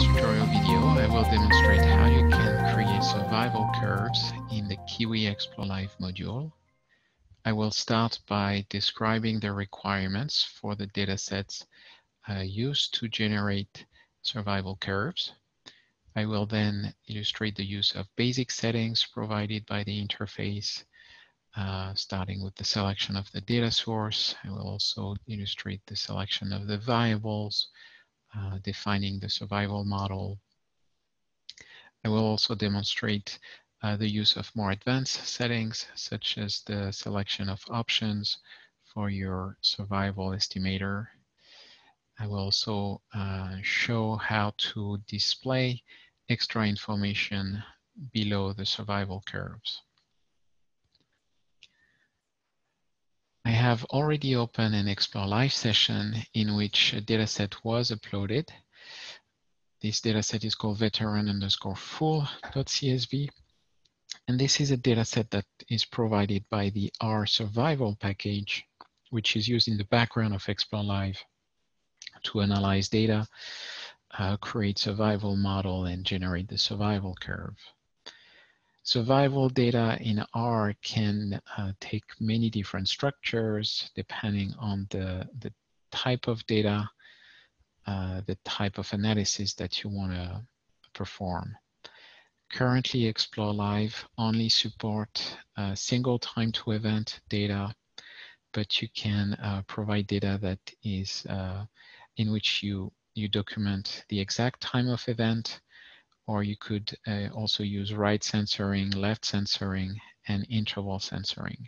tutorial video, I will demonstrate how you can create survival curves in the KIWI ExploreLive module. I will start by describing the requirements for the datasets used to generate survival curves. I will then illustrate the use of basic settings provided by the interface, starting with the selection of the data source. I will also illustrate the selection of the variables, defining the survival model. I will also demonstrate the use of more advanced settings, such as the selection of options for your survival estimator. I will also show how to display extra information below the survival curves. I have already opened an ExploreLive session in which a dataset was uploaded. This dataset is called veteran_full.csv. And this is a dataset that is provided by the R survival package, which is used in the background of ExploreLive to analyze data, create survival model, and generate the survival curve. Survival data in R can take many different structures depending on the type of data, the type of analysis that you want to perform. Currently, ExploreLive only support single time to event data, but you can provide data that is in which you document the exact time of event, or you could also use right censoring, left censoring, and interval censoring.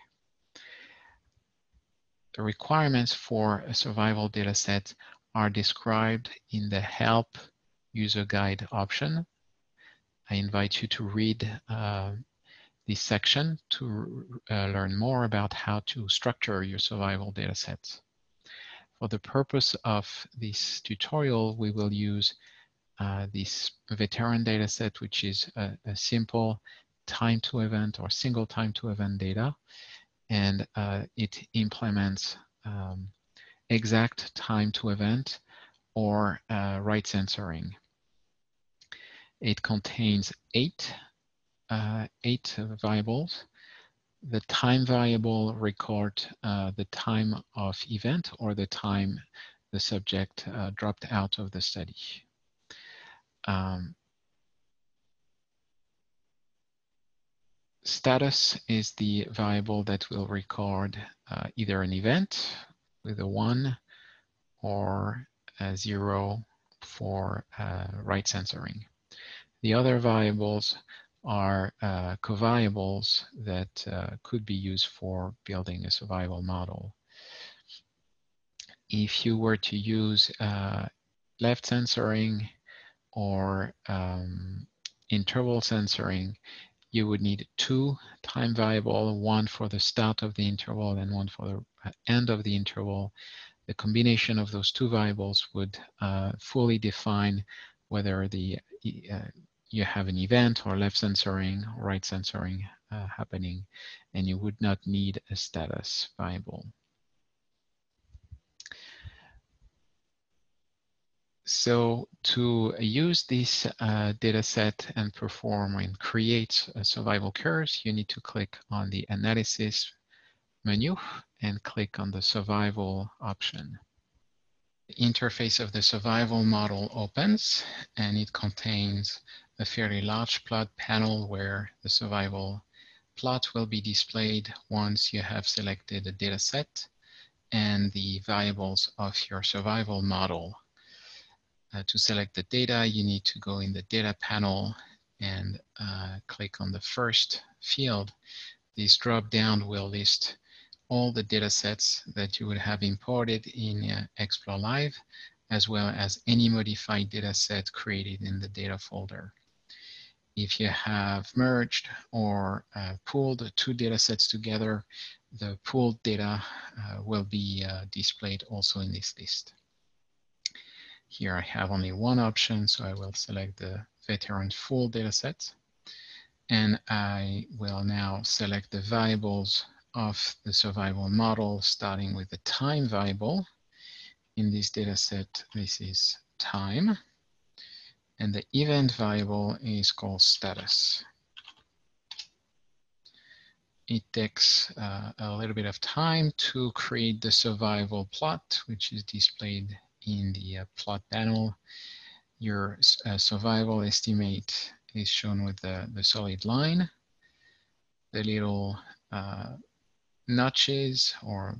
The requirements for a survival dataset are described in the Help User Guide option. I invite you to read this section to learn more about how to structure your survival datasets. For the purpose of this tutorial, we will use this veteran dataset, which is a simple time to event or single time to event data, and it implements exact time to event or right censoring. It contains eight variables. The time variable records the time of event or the time the subject dropped out of the study. Status is the variable that will record either an event with a 1 or a 0 for right censoring. The other variables are covariables that could be used for building a survival model. If you were to use left censoring or interval censoring, you would need two time variables, one for the start of the interval and one for the end of the interval. The combination of those two variables would fully define whether you have an event or left censoring, right censoring happening, and you would not need a status variable. So to use this data set and perform and create survival curves, you need to click on the Analysis menu and click on the Survival option. The interface of the survival model opens, and it contains a fairly large plot panel where the survival plot will be displayed once you have selected a data set and the variables of your survival model. To select the data, you need to go in the data panel and click on the first field. This drop-down will list all the data sets that you would have imported in ExploreLive, as well as any modified data set created in the data folder. If you have merged or pooled two data sets together, the pooled data will be displayed also in this list. Here I have only one option, so I will select the veteran full dataset. And I will now select the variables of the survival model, starting with the time variable. In this dataset, this is time. And the event variable is called status. It takes a little bit of time to create the survival plot, which is displayed in the plot panel. Your survival estimate is shown with the solid line. The little notches or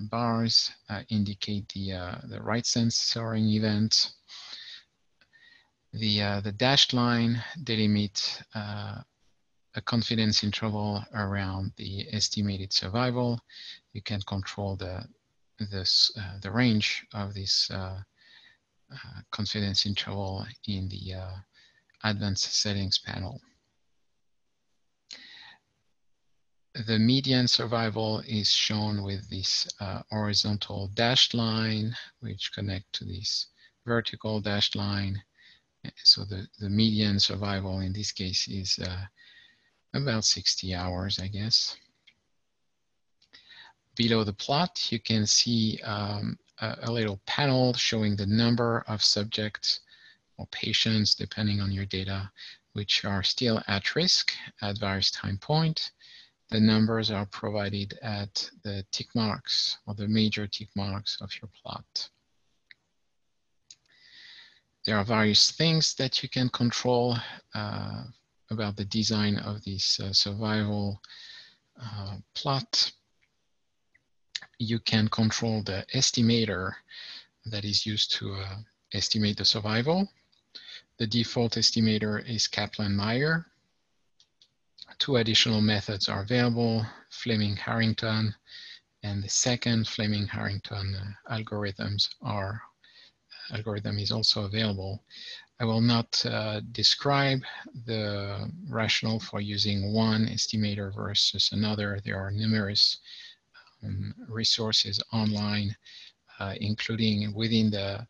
bars indicate the right censoring event. The dashed line delimit a confidence interval around the estimated survival. You can control the range of this confidence interval in the advanced settings panel. The median survival is shown with this horizontal dashed line, which connect to this vertical dashed line. So the median survival in this case is about 60 hours, I guess. Below the plot, you can see a little panel showing the number of subjects or patients, depending on your data, which are still at risk at various time points. The numbers are provided at the tick marks or the major tick marks of your plot. There are various things that you can control about the design of this survival plot. You can control the estimator that is used to estimate the survival. The default estimator is Kaplan-Meier. Two additional methods are available, Fleming-Harrington, and the second Fleming-Harrington algorithm is also available. I will not describe the rationale for using one estimator versus another. There are numerous resources online, including within the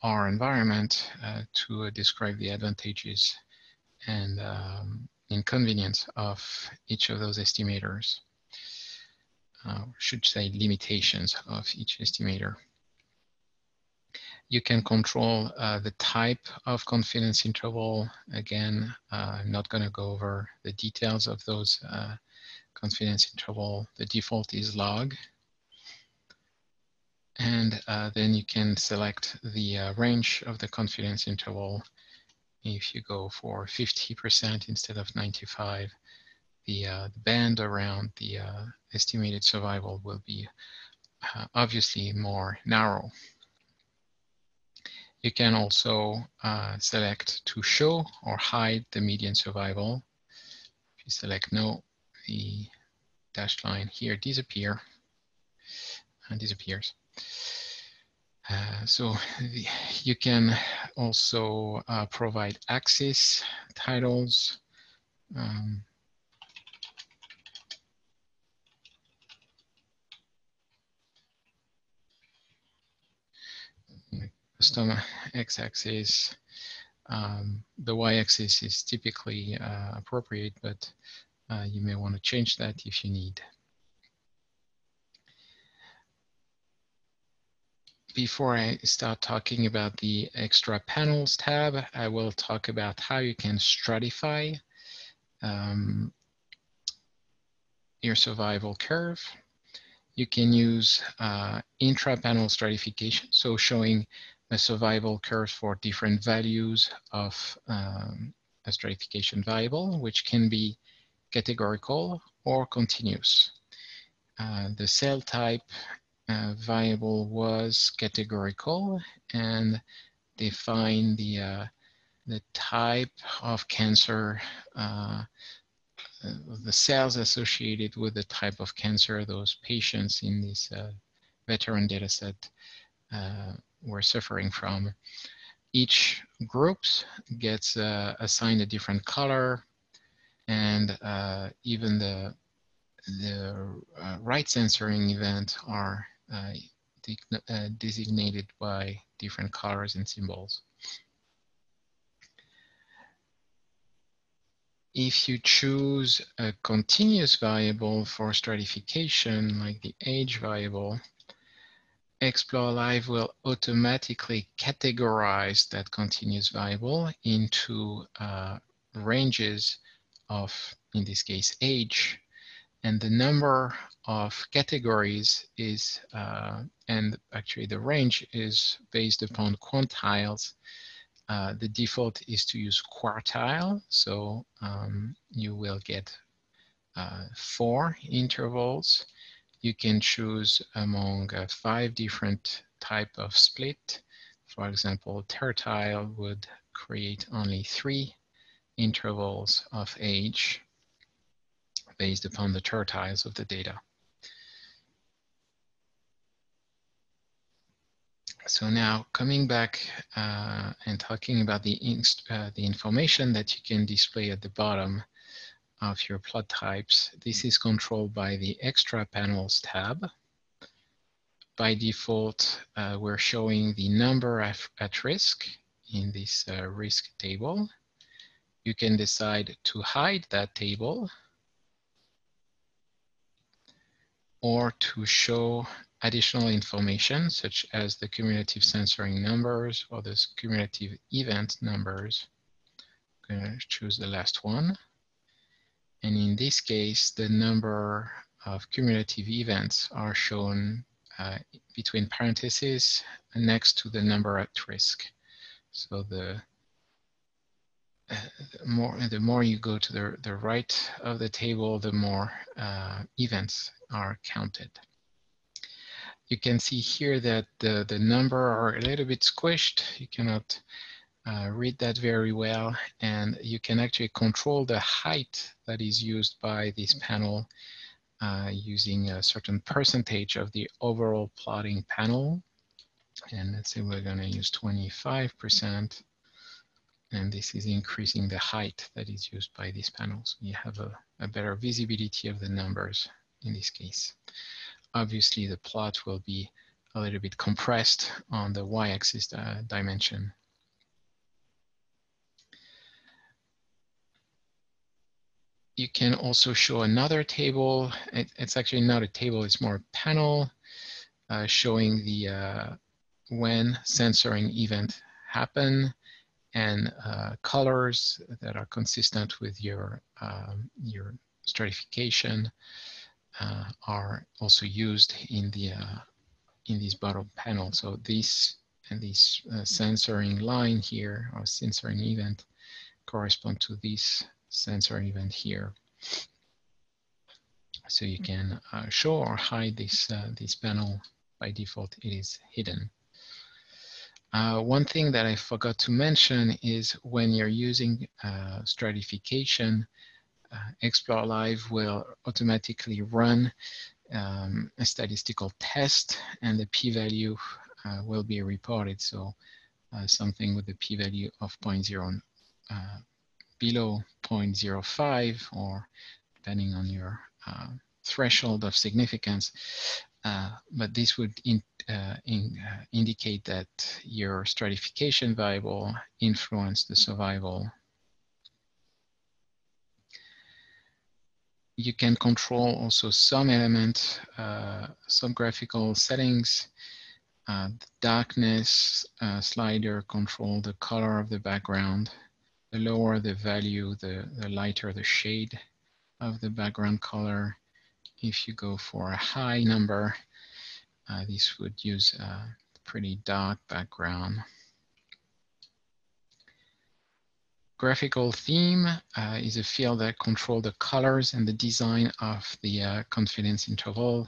R environment, to describe the advantages and inconvenience of each of those estimators. Should say limitations of each estimator. You can control the type of confidence interval. Again, I'm not going to go over the details of those confidence interval. The default is log. And then you can select the range of the confidence interval. If you go for 50% instead of 95, the band around the estimated survival will be obviously more narrow. You can also select to show or hide the median survival. If you select no, the dashed line here disappears. So you can also provide axis titles. Custom x-axis. The y-axis is typically appropriate, but you may want to change that if you need. Before I start talking about the extra panels tab, I will talk about how you can stratify your survival curve. You can use intra-panel stratification, so showing a survival curve for different values of a stratification variable, which can be categorical or continuous. The cell type variable was categorical and define the type of cancer, the cells associated with the type of cancer those patients in this veteran dataset were suffering from. Each group gets assigned a different color, and even the right censoring event are designated by different colors and symbols. If you choose a continuous variable for stratification, like the age variable, ExploreLive will automatically categorize that continuous variable into ranges of, in this case, age, and the number of categories is, and actually the range is based upon quantiles. The default is to use quartile, so you will get 4 intervals. You can choose among 5 different type of split. For example, tertile would create only 3 intervals of age based upon the tertiles of the data. So now coming back and talking about the information that you can display at the bottom of your plot types, this is controlled by the Extra Panels tab. By default, we're showing the number at risk in this risk table. You can decide to hide that table or to show additional information such as the cumulative censoring numbers or the cumulative event numbers. I'm going to choose the last one. And in this case, the number of cumulative events are shown between parentheses next to the number at risk. So the more you go to the right of the table, the more events are counted. You can see here that the number are a little bit squished. You cannot read that very well, and you can actually control the height that is used by this panel using a certain percentage of the overall plotting panel. And let's say we're going to use 25%. And this is increasing the height that is used by these panels. You have a better visibility of the numbers in this case. Obviously, the plot will be a little bit compressed on the y-axis dimension. You can also show another table. It's actually not a table, it's more a panel showing the when censoring event happen, and colors that are consistent with your stratification are also used in this bottom panel. So this and this censoring line here, or censoring event, correspond to this censoring event here. So you can show or hide this panel. By default, it is hidden. One thing that I forgot to mention is when you're using stratification, ExploreLive will automatically run a statistical test, and the p-value will be reported. So something with the p-value of below 0.05, or depending on your threshold of significance. But this would indicate that your stratification variable influenced the survival. You can control also some element, some graphical settings. The darkness slider control the color of the background. The lower the value, the lighter the shade of the background color. If you go for a high number, this would use a pretty dark background. Graphical theme is a field that controls the colors and the design of the confidence interval.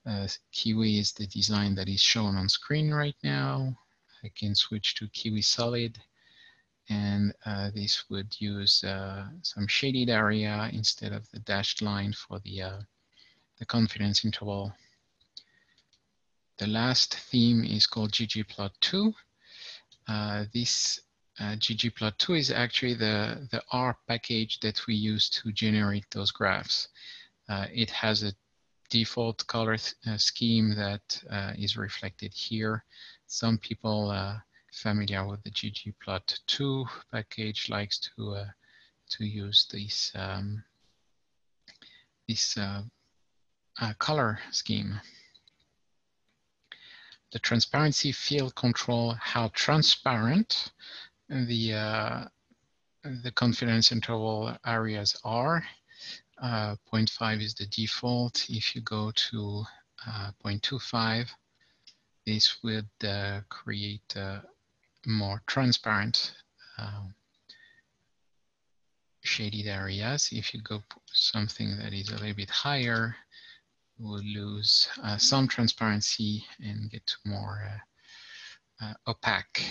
KIWI is the design that is shown on screen right now. I can switch to KIWI Solid, and this would use some shaded area instead of the dashed line for the confidence interval. The last theme is called ggplot2. This ggplot2 is actually the R package that we use to generate those graphs. It has a default color scheme that is reflected here. Some people familiar with the ggplot2 package likes to use this color scheme. the transparency field control, how transparent the confidence interval areas are. 0.5 is the default. If you go to 0.25, this would create more transparent shaded areas. If you go something that is a little bit higher, we'll lose some transparency and get to more opaque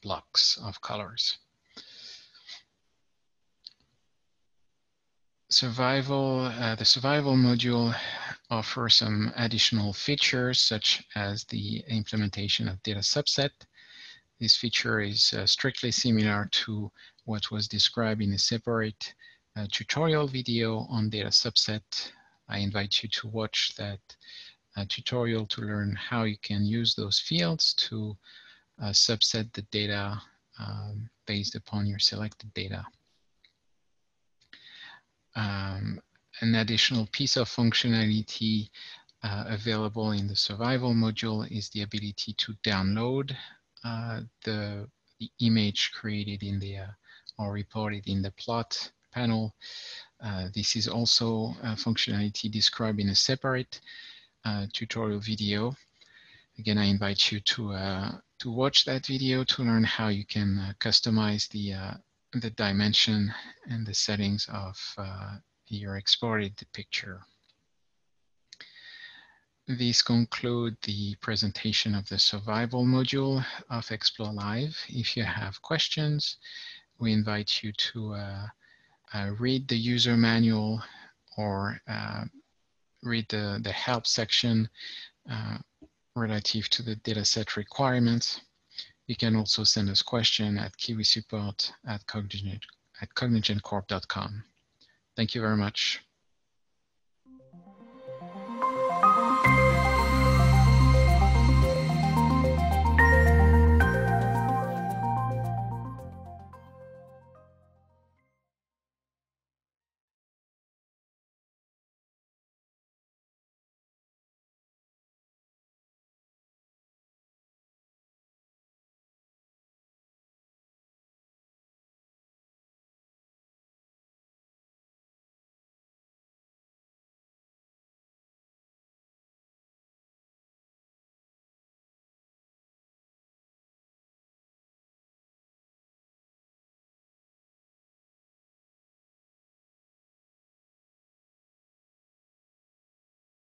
blocks of colors. The survival module offers some additional features, such as the implementation of data subset. This feature is strictly similar to what was described in a separate tutorial video on data subset. I invite you to watch that tutorial to learn how you can use those fields to subset the data based upon your selected data. An additional piece of functionality available in the survival module is the ability to download the image created in the or reported in the plot panel. This is also a functionality described in a separate tutorial video. Again, I invite you to watch that video to learn how you can customize the dimension and the settings of your exported picture. These conclude the presentation of the survival module of ExploreLive. If you have questions, we invite you to read the user manual or read the help section relative to the dataset requirements. You can also send us questions at KIWI support@cognigencorp.com. Thank you very much.